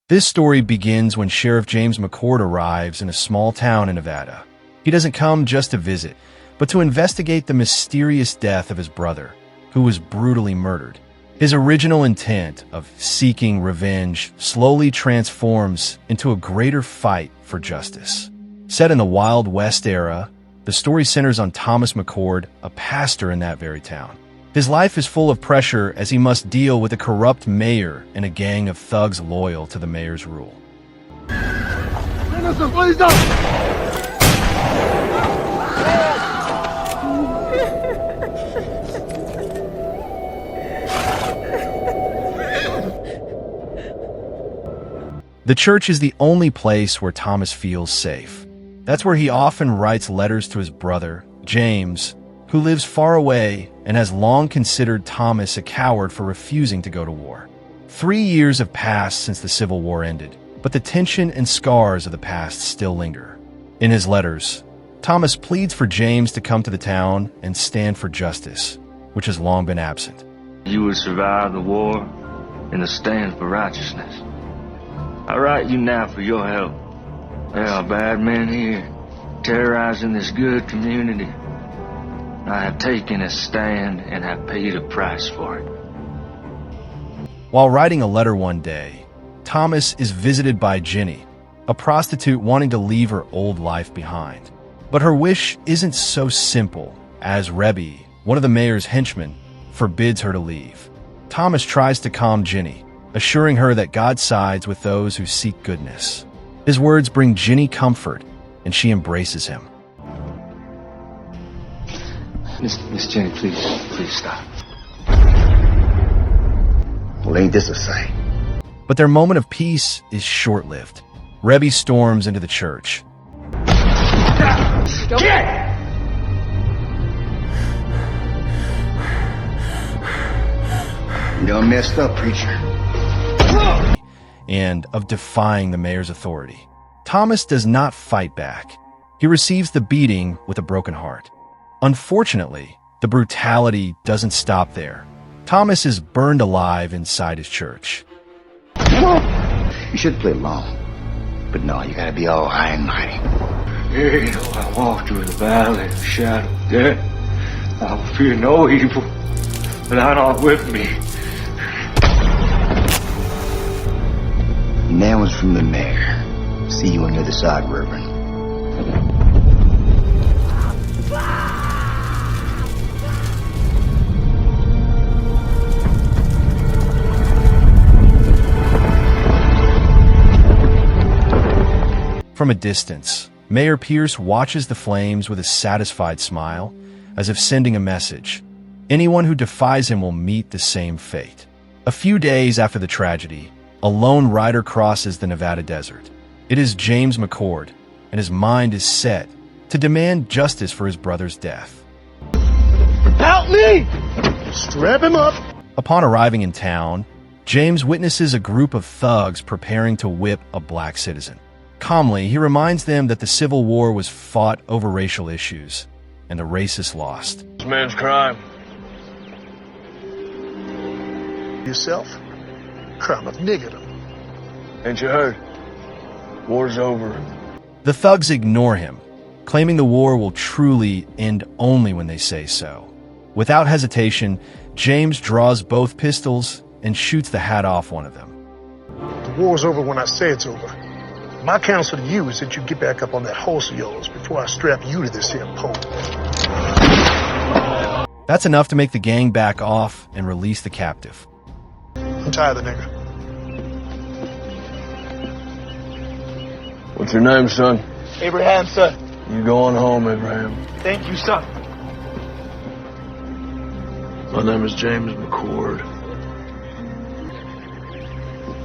This story begins when Sheriff James McCord arrives in a small town in Nevada. He doesn't come just to visit, but to investigate the mysterious death of his brother, who was brutally murdered. His original intent of seeking revenge slowly transforms into a greater fight for justice. Set in the Wild West era, the story centers on Thomas McCord, a pastor in that very town. His life is full of pressure as he must deal with a corrupt mayor and a gang of thugs loyal to the mayor's rule. The church is the only place where Thomas feels safe. That's where he often writes letters to his brother, James, who lives far away and has long considered Thomas a coward for refusing to go to war. 3 years have passed since the Civil War ended, but the tension and scars of the past still linger. In his letters, Thomas pleads for James to come to the town and stand for justice, which has long been absent. You would survive the war and stand for righteousness. I write you now for your help. There are bad men here, terrorizing this good community. I have taken a stand and have paid a price for it. While writing a letter one day, Thomas is visited by Jenny, a prostitute wanting to leave her old life behind. But her wish isn't so simple, as Rebbe, one of the mayor's henchmen, forbids her to leave. Thomas tries to calm Jenny, assuring her that God sides with those who seek goodness. His words bring Jenny comfort, and she embraces him. Miss Jenny, please stop. Well, ain't this a sight? But their moment of peace is short-lived. Rebbe storms into the church. Get! You done messed up, preacher. And of defying the mayor's authority. Thomas does not fight back. He receives the beating with a broken heart. Unfortunately, the brutality doesn't stop there. Thomas is burned alive inside his church. You should play along. But no, you gotta be all high and mighty. You know, I walk through the valley of the shadow of death. I will fear no evil, but thou art with me. And that was from the mayor. See you on the other side, Reverend. From a distance, Mayor Pierce watches the flames with a satisfied smile, as if sending a message. Anyone who defies him will meet the same fate. A few days after the tragedy, a lone rider crosses the Nevada desert. It is James McCord, and his mind is set to demand justice for his brother's death. Help me! Strap him up! Upon arriving in town, James witnesses a group of thugs preparing to whip a black citizen. Calmly, he reminds them that the Civil War was fought over racial issues, and the racists lost. This man's crime. Yourself? Crime of niggerdom. Ain't you heard? War's over. The thugs ignore him, claiming the war will truly end only when they say so. Without hesitation, James draws both pistols and shoots the hat off one of them. The war's over when I say it's over. My counsel to you is that you get back up on that horse of yours before I strap you to this here pole. That's enough to make the gang back off and release the captive. Untie the nigger. What's your name, son? Abraham, sir. You going home, Abraham. Thank you, son. My name is James McCord.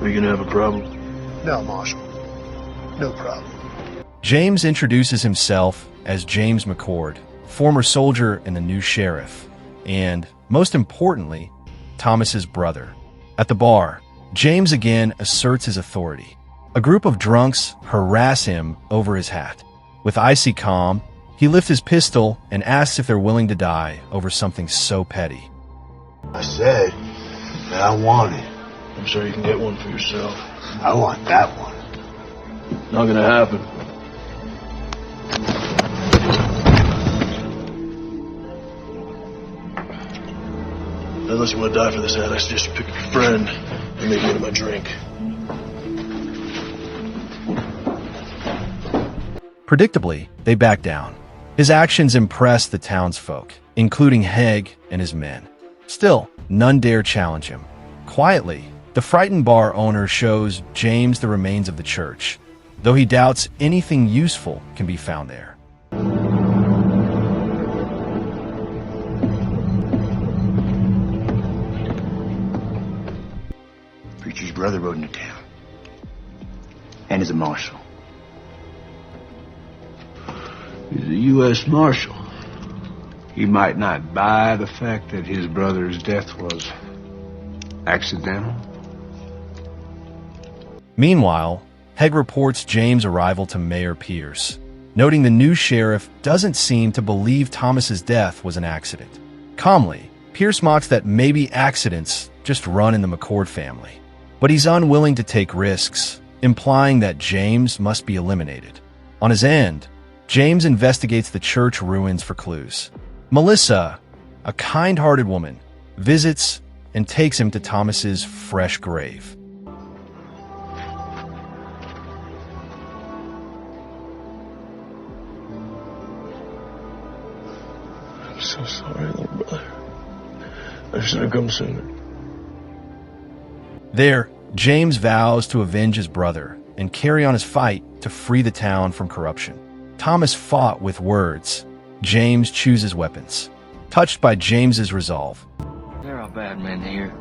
We gonna have a problem? No, Marshal. No problem. James introduces himself as James McCord, former soldier and the new sheriff, and, most importantly, Thomas's brother. At the bar, James again asserts his authority. A group of drunks harass him over his hat. With icy calm, he lifts his pistol and asks if they're willing to die over something so petty. I said that I want it. I'm sure you can get one for yourself. I want that one. Not gonna happen. Unless you want to die for this hat, I suggest you pick up your friend and maybe get him a drink. Predictably, they back down. His actions impress the townsfolk, including Hegg and his men. Still, none dare challenge him. Quietly, the frightened bar owner shows James the remains of the church, though he doubts anything useful can be found there. Preacher's brother rode into town. And is a marshal. He's a U.S. Marshal. He might not buy the fact that his brother's death was accidental. Meanwhile, Hegg reports James' arrival to Mayor Pierce, noting the new sheriff doesn't seem to believe Thomas's death was an accident. Calmly, Pierce mocks that maybe accidents just run in the McCord family. But he's unwilling to take risks, implying that James must be eliminated. On his end, James investigates the church ruins for clues. Melissa, a kind-hearted woman, visits and takes him to Thomas's fresh grave. I'm so sorry, little brother. I should have come sooner. There, James vows to avenge his brother and carry on his fight to free the town from corruption. Thomas fought with words. James chooses weapons. Touched by James's resolve. There are bad men here,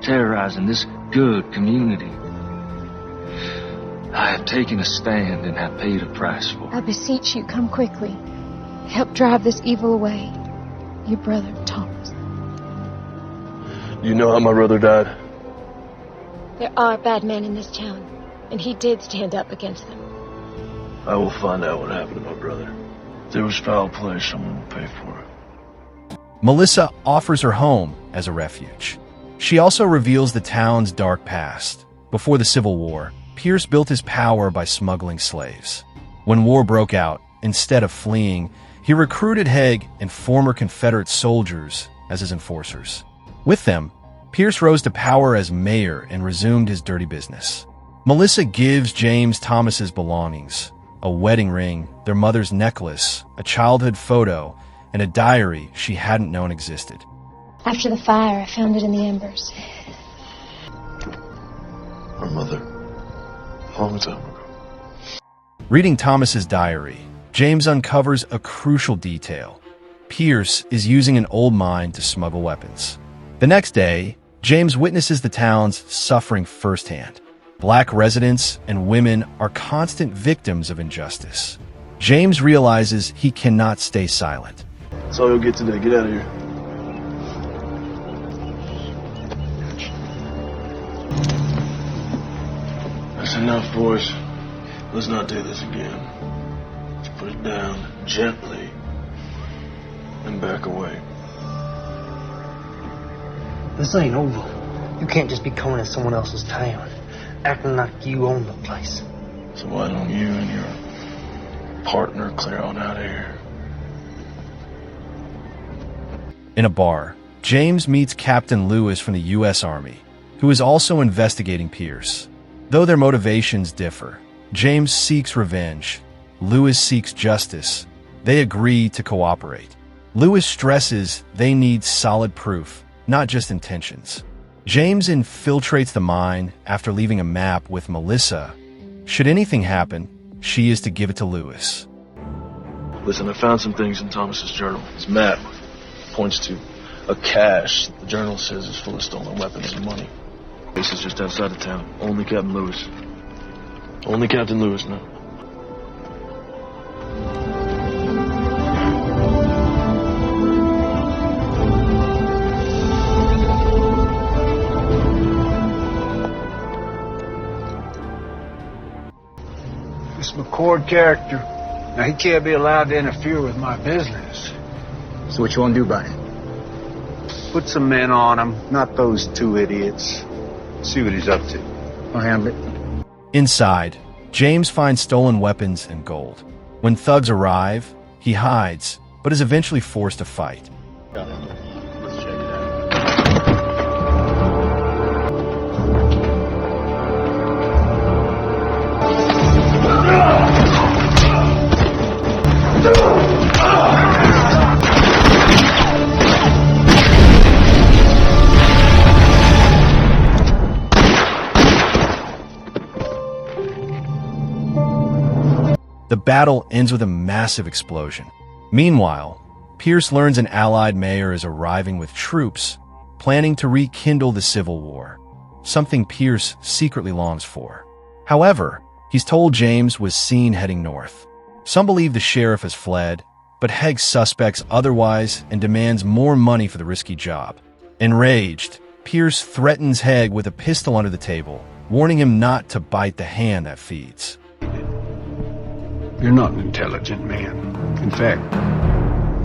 terrorizing this good community. I have taken a stand and have paid a price for I it. beseech you, come quickly. Help drive this evil away. Your brother, Thomas. You know how my brother died? There are bad men in this town, and he did stand up against them. I will find out what happened to my brother. If there was foul play, someone will pay for it. Melissa offers her home as a refuge. She also reveals the town's dark past. Before the Civil War, Pierce built his power by smuggling slaves. When war broke out, instead of fleeing, he recruited Hegg and former Confederate soldiers as his enforcers. With them, Pierce rose to power as mayor and resumed his dirty business. Melissa gives James Thomas's belongings, a wedding ring, their mother's necklace, a childhood photo, and a diary she hadn't known existed. After the fire, I found it in the embers. Our mother, long time ago. Reading Thomas's diary, James uncovers a crucial detail. Pierce is using an old mine to smuggle weapons. The next day, James witnesses the town's suffering firsthand. Black residents and women are constant victims of injustice. James realizes he cannot stay silent. That's all you'll get today. Get out of here. That's enough, boys. Let's not do this again. Let's put it down gently and back away. This ain't over. You can't just be coming to someone else's town, acting like you own the place. So why don't you and your partner clear on out of here? In a bar, James meets Captain Lewis from the U.S. Army, who is also investigating Pierce. Though their motivations differ, James seeks revenge. Lewis seeks justice. They agree to cooperate. Lewis stresses they need solid proof, not just intentions. James infiltrates the mine after leaving a map with Melissa. Should anything happen, she is to give it to Lewis. Listen, I found some things in Thomas's journal. His map points to a cache that the journal says is full of stolen weapons and money. Base is just outside of town. Only Captain Lewis. Only Captain Lewis now. This McCord character, now he can't be allowed to interfere with my business. So what you want to do about it? Put some men on him, not those two idiots. See what he's up to. I'll handle it. Inside, James finds stolen weapons and gold. When thugs arrive, he hides, but is eventually forced to fight. Let's check it out. The battle ends with a massive explosion. Meanwhile, Pierce learns an allied mayor is arriving with troops, planning to rekindle the Civil War, something Pierce secretly longs for. However, he's told James was seen heading north. Some believe the sheriff has fled, but Hegg suspects otherwise and demands more money for the risky job. Enraged, Pierce threatens Hegg with a pistol under the table, warning him not to bite the hand that feeds. You're not an intelligent man. In fact,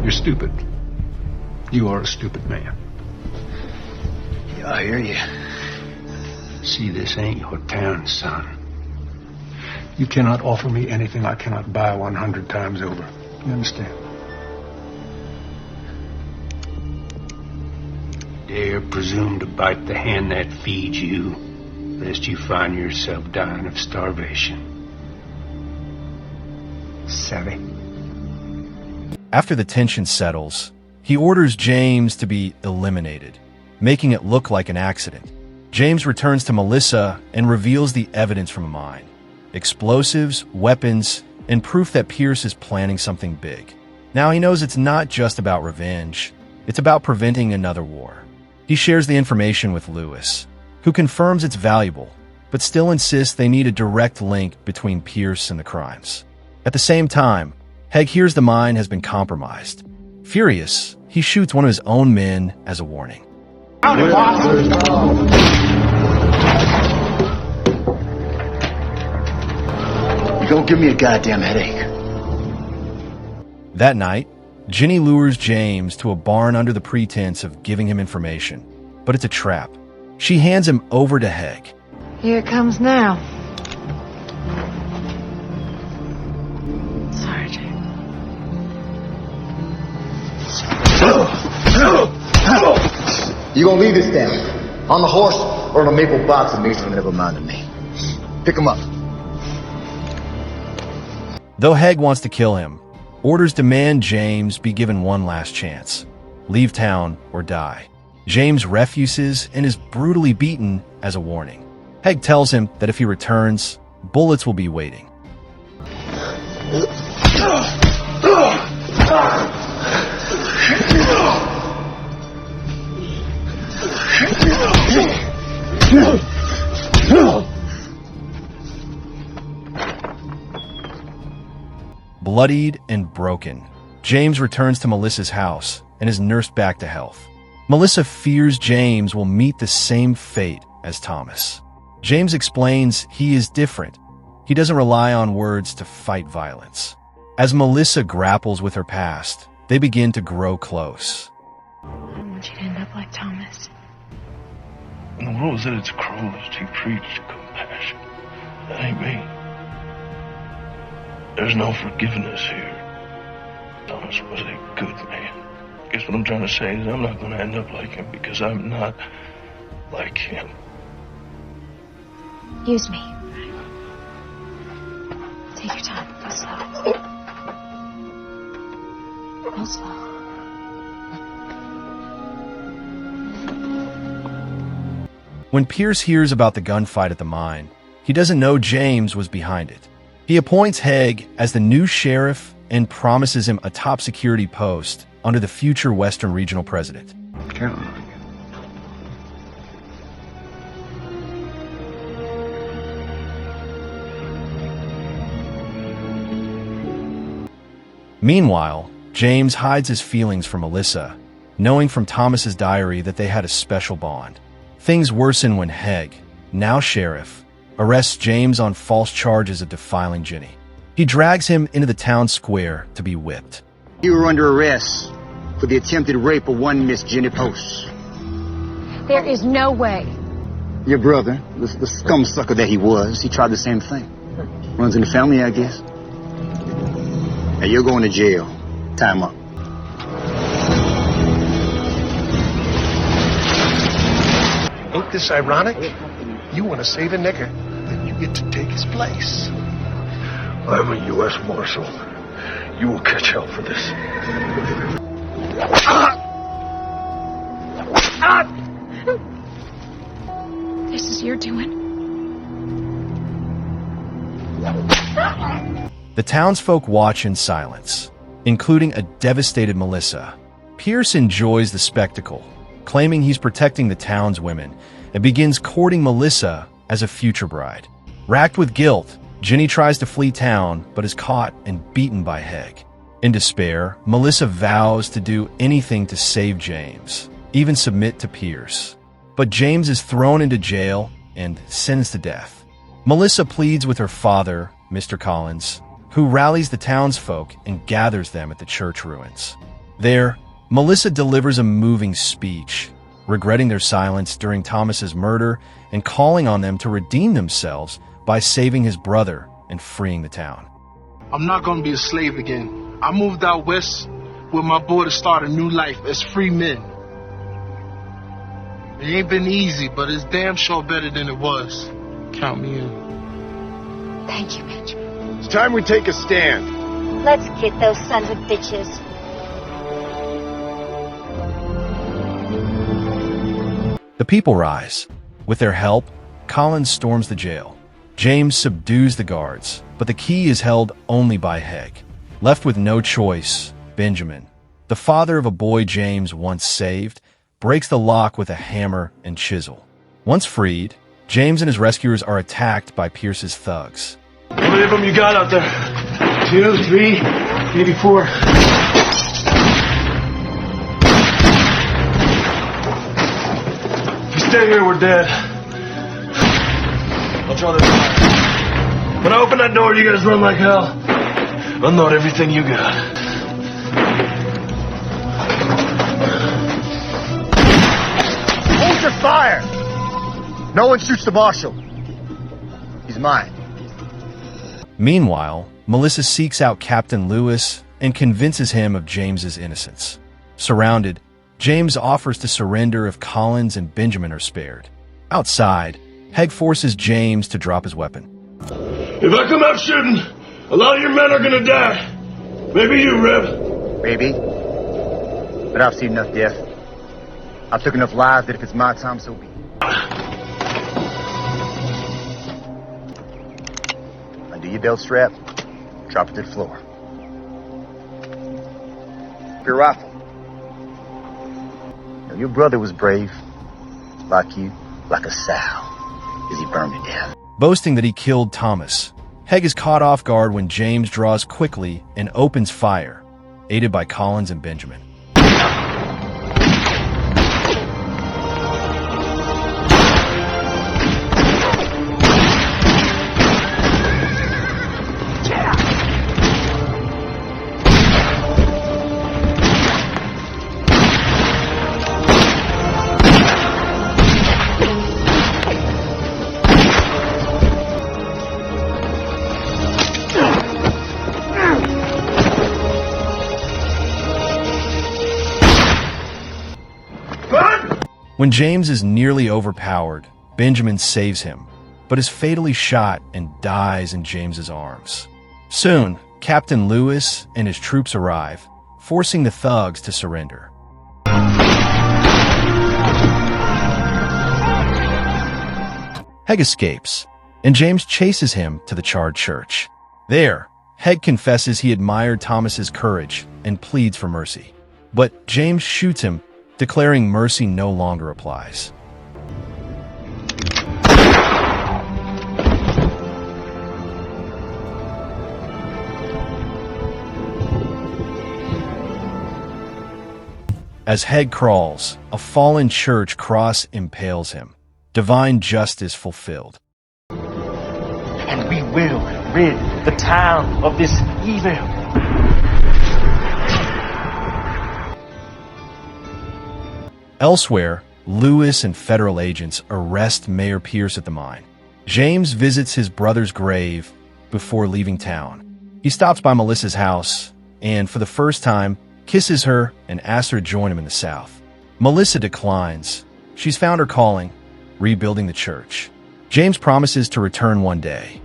you're stupid. You are a stupid man. Yeah, I hear you. See, this ain't your town, son. You cannot offer me anything I cannot buy 100 times over. You understand? Dare presume to bite the hand that feeds you, lest you find yourself dying of starvation. Savvy? After the tension settles, he orders James to be eliminated, making it look like an accident. James returns to Melissa and reveals the evidence from a mine: explosives, weapons, and proof that Pierce is planning something big. Now he knows it's not just about revenge, it's about preventing another war. He shares the information with Lewis, who confirms it's valuable, but still insists they need a direct link between Pierce and the crimes. At the same time, Hegg hears the mine has been compromised. Furious, he shoots one of his own men as a warning. You don't give me a goddamn headache. That night, Ginny lures James to a barn under the pretense of giving him information, but it's a trap. She hands him over to Hegg. Here it comes now. Sergeant. You gonna leave this down? On the horse or in a maple box that makes never mind to me? Pick him up. Though Hegg wants to kill him, orders demand James be given one last chance. Leave town or die. James refuses and is brutally beaten as a warning. Hegg tells him that if he returns, bullets will be waiting. Bloodied and broken, James returns to Melissa's house and is nursed back to health. Melissa fears James will meet the same fate as Thomas. James explains he is different. He doesn't rely on words to fight violence. As Melissa grapples with her past, they begin to grow close. I don't want you to end up like Thomas. And the world is at its cruelest. He preached compassion. That ain't me. There's no forgiveness here. Thomas was a good man. I guess what I'm trying to say is I'm not going to end up like him because I'm not like him. Use me. Take your time. Go slow. Go slow. When Pierce hears about the gunfight at the mine, he doesn't know James was behind it. He appoints Hegg as the new sheriff and promises him a top security post under the future Western Regional President. Counting on you. Meanwhile, James hides his feelings from Melissa, knowing from Thomas's diary that they had a special bond. Things worsen when Hegg, now sheriff, arrests James on false charges of defiling Ginny. He drags him into the town square to be whipped. You were under arrest for the attempted rape of one Miss Jenny Post. There is no way Your brother, the scum sucker that he was, he tried the same thing. Runs in the family, I guess. Hey, you're going to jail. Time up. Ain't this ironic? You want to save a nigger, then you get to take his place. I'm a U.S. Marshal. You will catch hell for this. This is your doing. The townsfolk watch in silence, including a devastated Melissa. Pierce enjoys the spectacle, claiming he's protecting the town's women, and begins courting Melissa as a future bride. Racked with guilt, Ginny tries to flee town, but is caught and beaten by Heg. In despair, Melissa vows to do anything to save James, even submit to Pierce. But James is thrown into jail and sentenced to death. Melissa pleads with her father, Mr. Collins, who rallies the townsfolk and gathers them at the church ruins. There, Melissa delivers a moving speech, regretting their silence during Thomas's murder and calling on them to redeem themselves by saving his brother and freeing the town. I'm not gonna be a slave again. I moved out west with my boy to start a new life as free men. It ain't been easy, but it's damn sure better than it was. Count me in. Thank you, Benjamin. It's time we take a stand. Let's get those sons of bitches. The people rise. With their help, Collins storms the jail. James subdues the guards, but the key is held only by Heg. Left with no choice, Benjamin, the father of a boy James once saved, breaks the lock with a hammer and chisel. Once freed, James and his rescuers are attacked by Pierce's thugs. How many of them you got out there? 2, 3, maybe 4. If you stay here, we're dead. I'll try this time. When I open that door, you guys run like hell. Unload everything you got. Hold your fire! No one shoots the marshal. He's mine. Meanwhile, Melissa seeks out Captain Lewis and convinces him of James's innocence. Surrounded, James offers to surrender if Collins and Benjamin are spared. Outside, Heg forces James to drop his weapon. If I come out shooting, a lot of your men are gonna die. Maybe you, Reb. Maybe. But I've seen enough death. I've took enough lives that if it's my time, so be it. Undo your belt strap. Drop it to the floor. Your rifle. Now, your brother was brave. Like you, like a sow, as he burned to death. Boasting that he killed Thomas, Heg is caught off guard when James draws quickly and opens fire, aided by Collins and Benjamin. When James is nearly overpowered, Benjamin saves him, but is fatally shot and dies in James's arms. Soon, Captain Lewis and his troops arrive, forcing the thugs to surrender. Heg escapes, and James chases him to the charred church. There, Heg confesses he admired Thomas's courage and pleads for mercy. But James shoots him, declaring mercy no longer applies. As Heg crawls, a fallen church cross impales him. Divine justice fulfilled. And we will rid the town of this evil. Elsewhere, Lewis and federal agents arrest Mayor Pierce at the mine. James visits his brother's grave before leaving town. He stops by Melissa's house and, for the first time, kisses her and asks her to join him in the South. Melissa declines. She's found her calling, rebuilding the church. James promises to return one day.